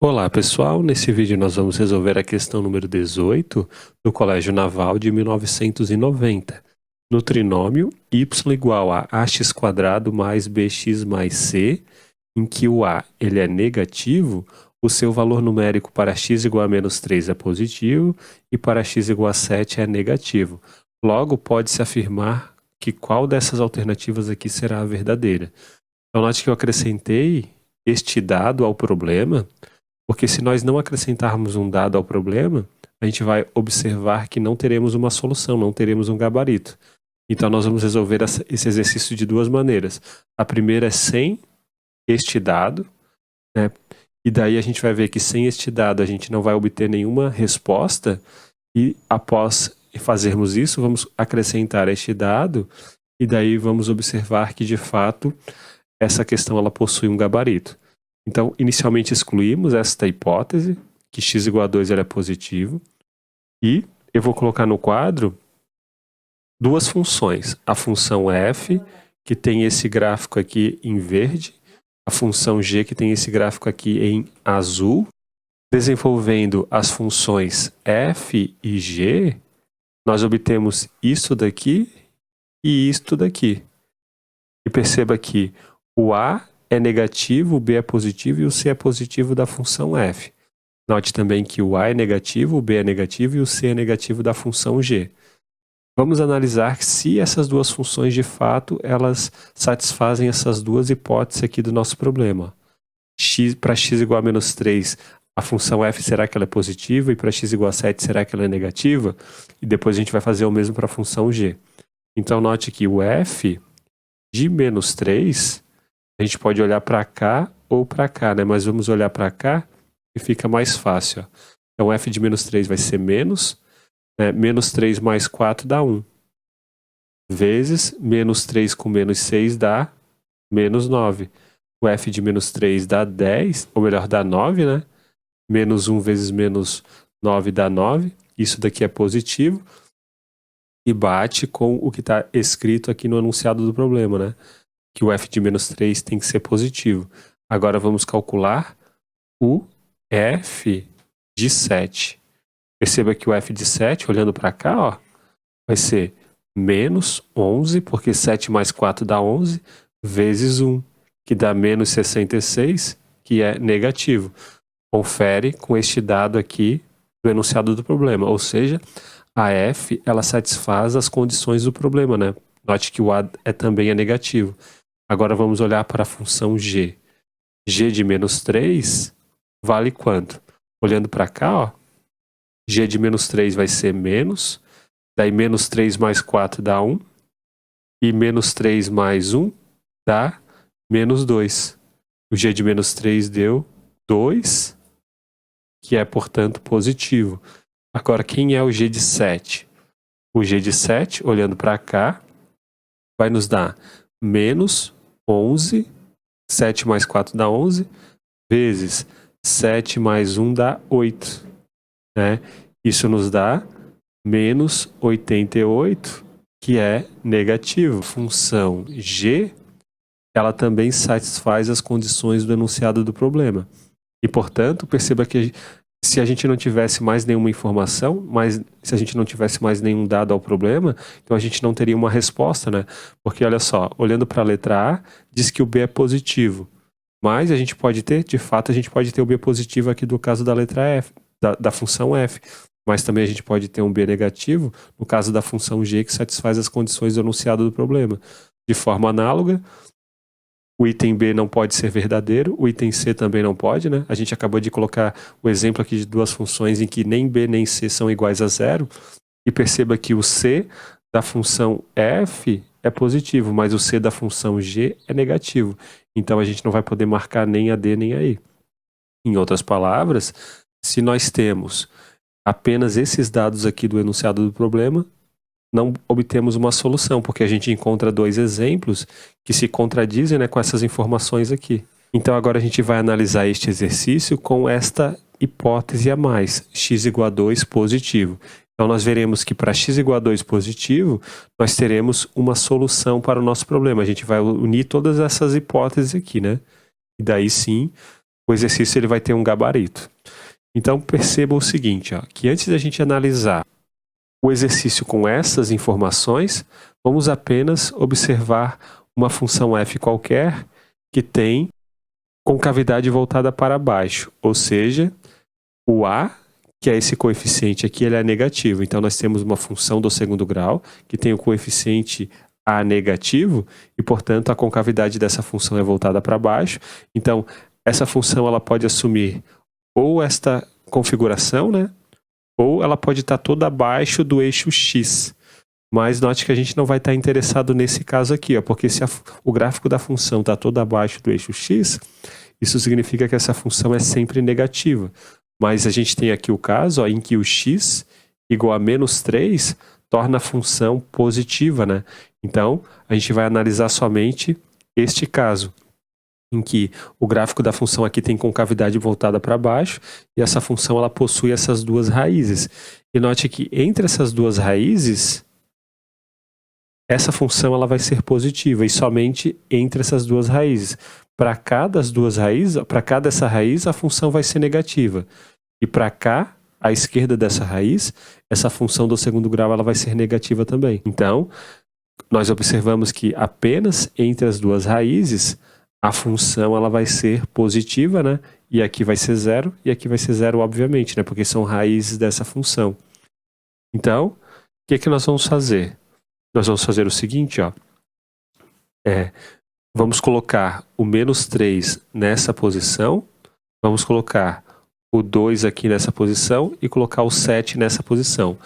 Olá pessoal, nesse vídeo nós vamos resolver a questão número 18 do Colégio Naval de 1990. No trinômio y igual a ax² mais bx mais c, em que o a ele é negativo, o seu valor numérico para x igual a menos 3 é positivo e para x igual a 7 é negativo. Logo, pode-se afirmar que qual dessas alternativas aqui será a verdadeira. Então, note que eu acrescentei este dado ao problema, porque se nós não acrescentarmos um dado ao problema, a gente vai observar que não teremos uma solução, não teremos um gabarito. Então nós vamos resolver esse exercício de duas maneiras. A primeira é sem este dado, né? E daí a gente vai ver que sem este dado a gente não vai obter nenhuma resposta, e após fazermos isso, vamos acrescentar este dado, e daí vamos observar que de fato essa questão ela possui um gabarito. Então, inicialmente excluímos esta hipótese, que x igual a 2 é positivo, e eu vou colocar no quadro duas funções. A função f, que tem esse gráfico aqui em verde, a função g, que tem esse gráfico aqui em azul. Desenvolvendo as funções f e g, nós obtemos isto daqui e isto daqui. E perceba que o a é negativo, o b é positivo e o c é positivo da função f. Note também que o a é negativo, o b é negativo e o c é negativo da função g. Vamos analisar se essas duas funções de fato elas satisfazem essas duas hipóteses aqui do nosso problema. Para x igual a menos 3, a função f será que ela é positiva? E para x igual a 7, será que ela é negativa? E depois a gente vai fazer o mesmo para a função g. Então note que o f de menos 3... a gente pode olhar para cá ou para cá, né? Mas vamos olhar para cá e fica mais fácil. Ó. Então, f de menos 3 vai ser menos, né? Menos 3 mais 4 dá 1. Vezes menos 3 com menos 6 dá menos 9. O f de menos 3 dá 10, ou melhor, dá 9, né? Menos 1 vezes menos 9 dá 9. Isso daqui é positivo. E bate com o que está escrito aqui no enunciado do problema, né? Que o f de menos 3 tem que ser positivo. Agora vamos calcular o f de 7. Perceba que o f de 7, olhando para cá, ó, vai ser menos 11, porque 7 mais 4 dá 11, vezes 1, que dá menos 66, que é negativo. Confere com este dado aqui do enunciado do problema, ou seja, a f ela satisfaz as condições do problema, né? Note que o a também é negativo. Agora vamos olhar para a função g. G de menos 3 vale quanto? Olhando para cá, ó, g de menos 3 vai ser menos, daí menos 3 mais 4 dá 1, e menos 3 mais 1 dá menos 2. O g de menos 3 deu 2, que é, portanto, positivo. Agora, quem é o g de 7? O g de 7, olhando para cá, vai nos dar menos 11, 7 mais 4 dá 11, vezes 7 mais 1 dá 8. Né? Isso nos dá menos 88, que é negativo. A função g, ela também satisfaz as condições do enunciado do problema. E, portanto, perceba que se a gente não tivesse mais nenhuma informação, se a gente não tivesse mais nenhum dado ao problema, então a gente não teria uma resposta, né? Porque, olha só, olhando para a letra A, diz que o B é positivo. Mas a gente pode ter, de fato, a gente pode ter o B positivo aqui do caso da letra F, da função F. Mas também a gente pode ter um B negativo no caso da função G, que satisfaz as condições do enunciado do problema. De forma análoga, o item B não pode ser verdadeiro, o item C também não pode, né? A gente acabou de colocar o exemplo aqui de duas funções em que nem B nem C são iguais a zero. E perceba que o C da função f é positivo, mas o C da função g é negativo. Então a gente não vai poder marcar nem a D nem a E. Em outras palavras, se nós temos apenas esses dados aqui do enunciado do problema, não obtemos uma solução, porque a gente encontra dois exemplos que se contradizem, né, com essas informações aqui. Então agora a gente vai analisar este exercício com esta hipótese a mais, x igual a 2 positivo. Então nós veremos que para x igual a 2 positivo, nós teremos uma solução para o nosso problema. A gente vai unir todas essas hipóteses aqui, né? E daí sim, o exercício ele vai ter um gabarito. Então perceba o seguinte, ó, que antes da gente analisar o exercício com essas informações, vamos apenas observar uma função f qualquer que tem concavidade voltada para baixo, ou seja, o a, que é esse coeficiente aqui, ele é negativo. Então nós temos uma função do segundo grau que tem o coeficiente a negativo e, portanto, a concavidade dessa função é voltada para baixo. Então, essa função ela pode assumir ou esta configuração, né? Ou ela pode estar toda abaixo do eixo x. Mas note que a gente não vai estar interessado nesse caso aqui, ó, porque se o gráfico da função está todo abaixo do eixo x, isso significa que essa função é sempre negativa. Mas a gente tem aqui o caso, ó, em que o x igual a menos 3 torna a função positiva, né? Então, a gente vai analisar somente este caso, em que o gráfico da função aqui tem concavidade voltada para baixo, e essa função ela possui essas duas raízes. E note que entre essas duas raízes, essa função ela vai ser positiva, e somente entre essas duas raízes. Para cada das duas raízes, para cada essa raiz, a função vai ser negativa. E para cá, à esquerda dessa raiz, essa função do segundo grau ela vai ser negativa também. Então, nós observamos que apenas entre as duas raízes, a função ela vai ser positiva, né? E aqui vai ser zero, e aqui vai ser zero, obviamente, né? Porque são raízes dessa função. Então, o que é que nós vamos fazer? Nós vamos fazer o seguinte, ó. Vamos colocar o menos 3 nessa posição, vamos colocar o 2 aqui nessa posição e colocar o 7 nessa posição.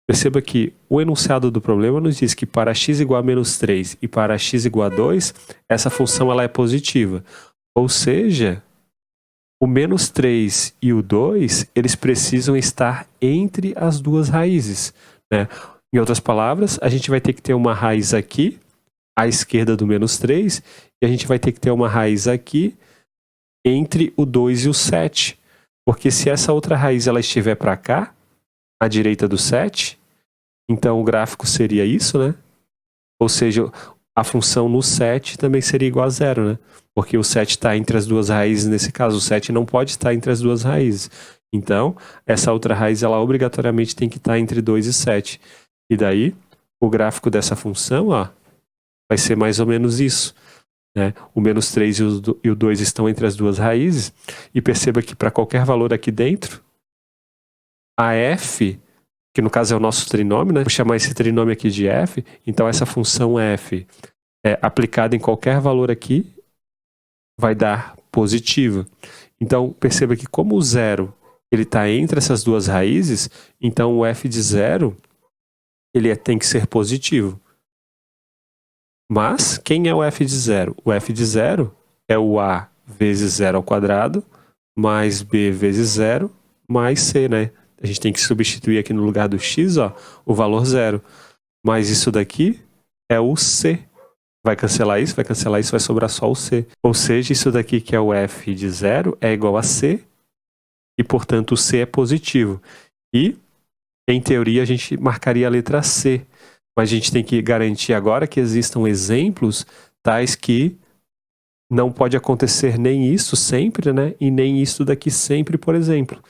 Perceba que o enunciado do problema nos diz que para x igual a menos 3 e para x igual a 2, essa função ela é positiva. Ou seja, o menos 3 e o 2, eles precisam estar entre as duas raízes, né? Em outras palavras, a gente vai ter que ter uma raiz aqui, à esquerda do menos 3, e a gente vai ter que ter uma raiz aqui entre o 2 e o 7. Porque se essa outra raiz ela estiver para cá, à direita do 7, então o gráfico seria isso, né? Ou seja, a função no 7 também seria igual a zero, né? Porque o 7 está entre as duas raízes nesse caso. O 7 não pode estar entre as duas raízes. Então, essa outra raiz ela obrigatoriamente tem que estar entre 2 e 7. E daí, o gráfico dessa função, ó, vai ser mais ou menos isso, né? O menos 3 e o 2 estão entre as duas raízes. E perceba que para qualquer valor aqui dentro, a f, que no caso é o nosso trinômio, né? Vou chamar esse trinômio aqui de f. Então essa função f aplicada em qualquer valor aqui vai dar positivo. Então perceba que como o zero ele está entre essas duas raízes, então o f de zero ele tem que ser positivo. Mas quem é o f de zero? O f de zero é o a vezes zero ao quadrado mais b vezes zero mais c, né? A gente tem que substituir aqui no lugar do x, ó, o valor zero. Mas isso daqui é o c. Vai cancelar isso, vai sobrar só o c. Ou seja, isso daqui que é o f de zero é igual a c, e portanto o c é positivo. E, em teoria, a gente marcaria a letra c. Mas a gente tem que garantir agora que existam exemplos tais que não pode acontecer nem isso sempre, né? E nem isso daqui sempre, por exemplo.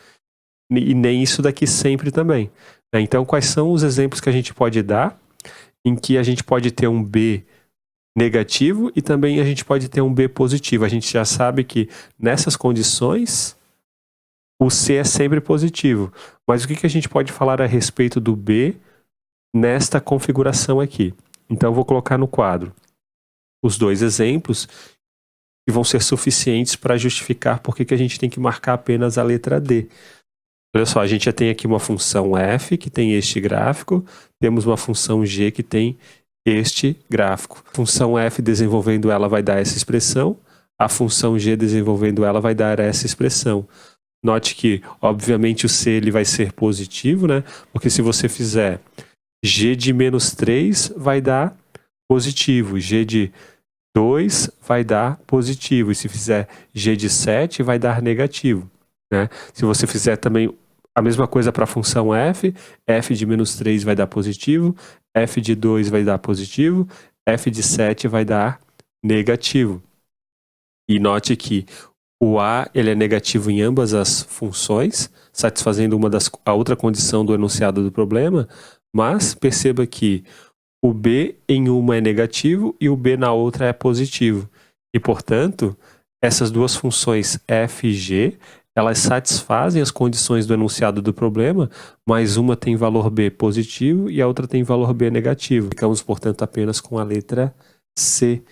E nem isso daqui sempre também. Então, quais são os exemplos que a gente pode dar em que a gente pode ter um B negativo e também a gente pode ter um B positivo? A gente já sabe que nessas condições o C é sempre positivo. Mas o que a gente pode falar a respeito do B nesta configuração aqui? Então, eu vou colocar no quadro os dois exemplos que vão ser suficientes para justificar por que a gente tem que marcar apenas a letra D. Olha só, a gente já tem aqui uma função f que tem este gráfico, temos uma função g que tem este gráfico. A função f desenvolvendo ela vai dar essa expressão, a função g desenvolvendo ela vai dar essa expressão. Note que, obviamente, o c ele vai ser positivo, né? Porque se você fizer g de menos 3 vai dar positivo, g de 2 vai dar positivo, e se fizer g de 7 vai dar negativo, né? Se você fizer também a mesma coisa para a função f, f de menos 3 vai dar positivo, f de 2 vai dar positivo, f de 7 vai dar negativo. E note que O A ele é negativo em ambas as funções, satisfazendo a outra condição do enunciado do problema, mas perceba que o B em uma é negativo e o B na outra é positivo. E, portanto, essas duas funções f e g, elas satisfazem as condições do enunciado do problema, mas uma tem valor B positivo e a outra tem valor B negativo. Ficamos, portanto, apenas com a letra C.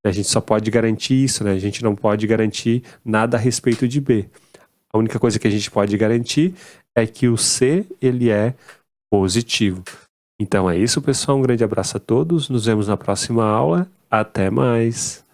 A gente só pode garantir isso, né? A gente não pode garantir nada a respeito de B. A única coisa que a gente pode garantir é que o C ele é positivo. Então é isso, pessoal. Um grande abraço a todos. Nos vemos na próxima aula. Até mais!